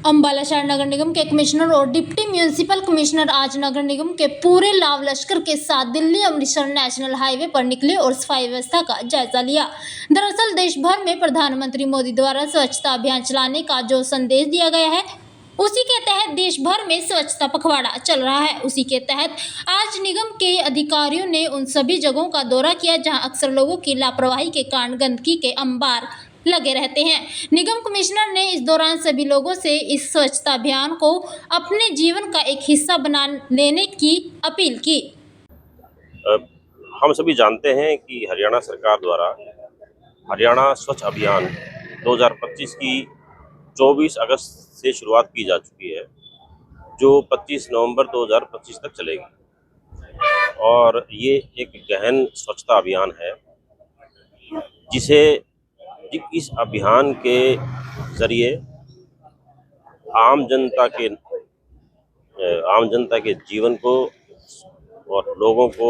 अंबाला शहर नगर निगम के कमिश्नर और डिप्टी म्यूनिसिपल कमिश्नर आज नगर निगम के पूरे लाव लश्कर के साथ दिल्ली अमृतसर नेशनल हाईवे पर निकले और सफाई व्यवस्था का जायजा लिया। दरअसल देश भर में प्रधानमंत्री मोदी द्वारा स्वच्छता अभियान चलाने का जो संदेश दिया गया है, उसी के तहत देश भर में स्वच्छता पखवाड़ा चल रहा है। उसी के तहत आज निगम के अधिकारियों ने उन सभी जगहों का दौरा किया जहां अक्सर लोगों की लापरवाही के कारण गंदगी के अंबार लगे रहते हैं। निगम कमिश्नर ने इस दौरान सभी लोगों से इस स्वच्छता अभियान को अपने जीवन का एक हिस्सा बना लेने की अपील की। हम सभी जानते हैं कि हरियाणा सरकार द्वारा हरियाणा स्वच्छ अभियान 2025 की 24 अगस्त से शुरुआत की जा चुकी है, जो 25 नवंबर 2025 तक चलेगी। और ये एक गहन स्वच्छता अभियान है, जिसे इस अभियान के जरिए आम जनता के जीवन को और लोगों को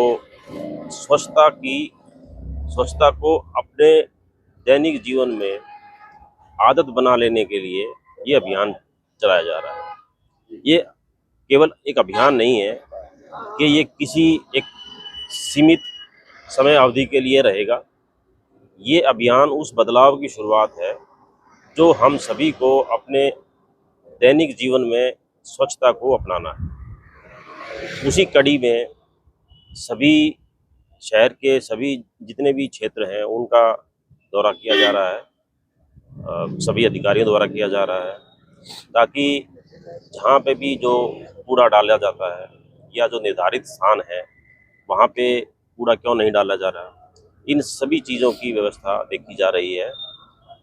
स्वच्छता को अपने दैनिक जीवन में आदत बना लेने के लिए ये अभियान चलाया जा रहा है। ये केवल एक अभियान नहीं है कि ये किसी एक सीमित समय अवधि के लिए रहेगा। ये अभियान उस बदलाव की शुरुआत है जो हम सभी को अपने दैनिक जीवन में स्वच्छता को अपनाना है। उसी कड़ी में सभी शहर के सभी जितने भी क्षेत्र हैं उनका दौरा किया जा रहा है, सभी अधिकारियों द्वारा किया जा रहा है, ताकि जहाँ पे भी जो कूड़ा डाला जाता है या जो निर्धारित स्थान है वहाँ पे कूड़ा क्यों नहीं डाला जा रहा, इन सभी चीज़ों की व्यवस्था देखी जा रही है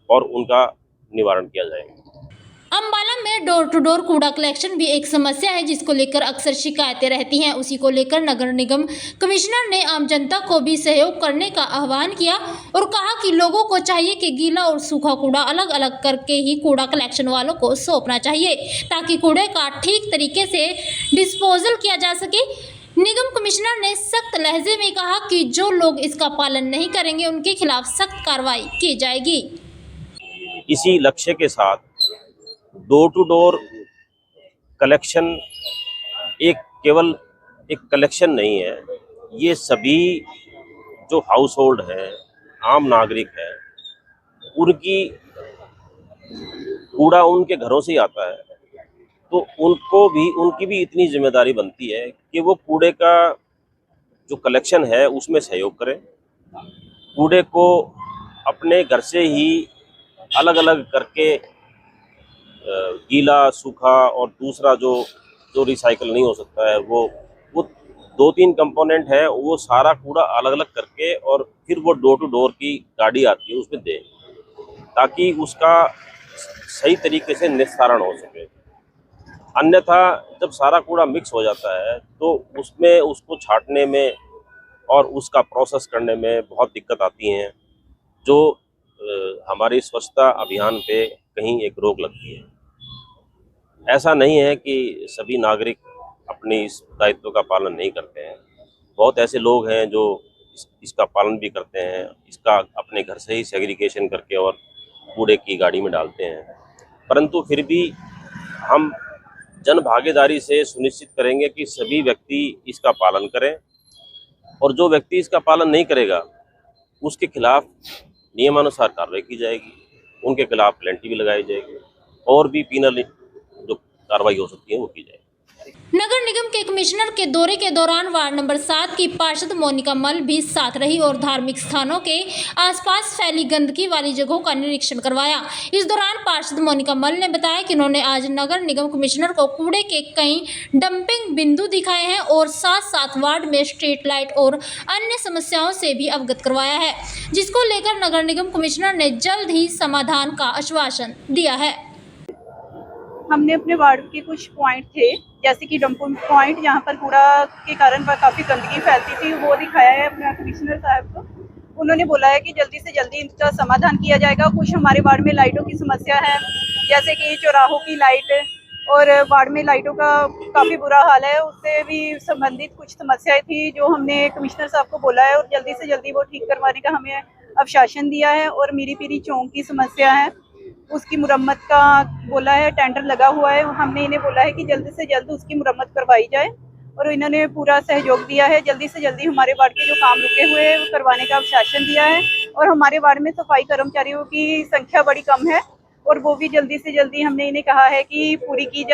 और उनका निवारण किया जाएगा। अंबाला में डोर टू डोर कूड़ा कलेक्शन भी एक समस्या है, जिसको लेकर अक्सर शिकायतें रहती हैं। उसी को लेकर नगर निगम कमिश्नर ने आम जनता को भी सहयोग करने का आह्वान किया और कहा कि लोगों को चाहिए कि गीला और सूखा कूड़ा अलग अलग करके ही कूड़ा कलेक्शन वालों को सौंपना चाहिए, ताकि कूड़े का ठीक तरीके से डिस्पोजल किया जा सके। निगम कमिश्नर ने सख्त लहजे में कहा कि जो लोग इसका पालन नहीं करेंगे उनके खिलाफ सख्त कार्रवाई की जाएगी। इसी लक्ष्य के साथ डोर टू डोर कलेक्शन केवल एक कलेक्शन नहीं है, ये सभी जो हाउस होल्ड है, आम नागरिक है, उनकी कूड़ा उनके घरों से ही आता है, तो उनकी भी इतनी जिम्मेदारी बनती है कि वो कूड़े का जो कलेक्शन है उसमें सहयोग करें। कूड़े को अपने घर से ही अलग अलग करके गीला, सूखा और दूसरा जो रिसाइकल नहीं हो सकता है वो 2-3 कंपोनेंट है, वो सारा कूड़ा अलग अलग करके और फिर वो डोर टू डोर की गाड़ी आती है उसमें दें, ताकि उसका सही तरीके से निस्तारण हो सके। अन्यथा जब सारा कूड़ा मिक्स हो जाता है तो उसमें उसको छांटने में और उसका प्रोसेस करने में बहुत दिक्कत आती हैं, जो हमारी स्वच्छता अभियान पे कहीं एक रोक लगती है। ऐसा नहीं है कि सभी नागरिक अपनी इस दायित्व का पालन नहीं करते हैं, बहुत ऐसे लोग हैं जो इसका पालन भी करते हैं, इसका अपने घर से ही सेग्रीगेशन करके और कूड़े की गाड़ी में डालते हैं। परंतु फिर भी हम जन भागीदारी से सुनिश्चित करेंगे कि सभी व्यक्ति इसका पालन करें, और जो व्यक्ति इसका पालन नहीं करेगा उसके खिलाफ नियमानुसार कार्रवाई की जाएगी, उनके खिलाफ पेनल्टी भी लगाई जाएगी और भी पीनल जो कार्रवाई हो सकती है वो की जाएगी। नगर निगम के कमिश्नर के दौरे के दौरान वार्ड नंबर 7 की पार्षद मोनिका मल भी साथ रही और धार्मिक स्थानों के आसपास फैली गंदगी वाली जगहों का निरीक्षण करवाया। इस दौरान पार्षद मोनिका मल ने बताया कि उन्होंने आज नगर निगम कमिश्नर को कूड़े के कई डंपिंग बिंदु दिखाए हैं और साथ वार्ड में स्ट्रीट लाइट और अन्य समस्याओं से भी अवगत करवाया है, जिसको लेकर नगर निगम कमिश्नर ने जल्द ही समाधान का आश्वासन दिया है। हमने अपने वार्ड के कुछ पॉइंट थे, जैसे कि डंपिंग पॉइंट, जहाँ पर कूड़ा के कारण काफ़ी गंदगी फैलती थी, वो दिखाया है अपने कमिश्नर साहब को। उन्होंने बोला है कि जल्दी से जल्दी इसका समाधान किया जाएगा। कुछ हमारे वार्ड में लाइटों की समस्या है, जैसे कि चौराहों की लाइट, और वार्ड में लाइटों का काफ़ी बुरा हाल है, उससे भी संबंधित कुछ समस्याएं थी जो हमने कमिश्नर साहब को बोला है और जल्दी से जल्दी वो ठीक करवाने का हमें आश्वासन दिया है। और मीरी पीरी चौक की समस्या है, उसकी मुरम्मत का बोला है, टेंडर लगा हुआ है। हमने इन्हें बोला है कि जल्द से जल्द उसकी मुरम्मत करवाई जाए और इन्होंने पूरा सहयोग दिया है। जल्दी से जल्दी हमारे वार्ड के जो काम रुके हुए हैं वो करवाने का आश्वासन दिया है और हमारे वार्ड में सफाई कर्मचारियों की संख्या बड़ी कम है और वो भी जल्दी से जल्दी हमने इन्हें कहा है कि पूरी की जाए।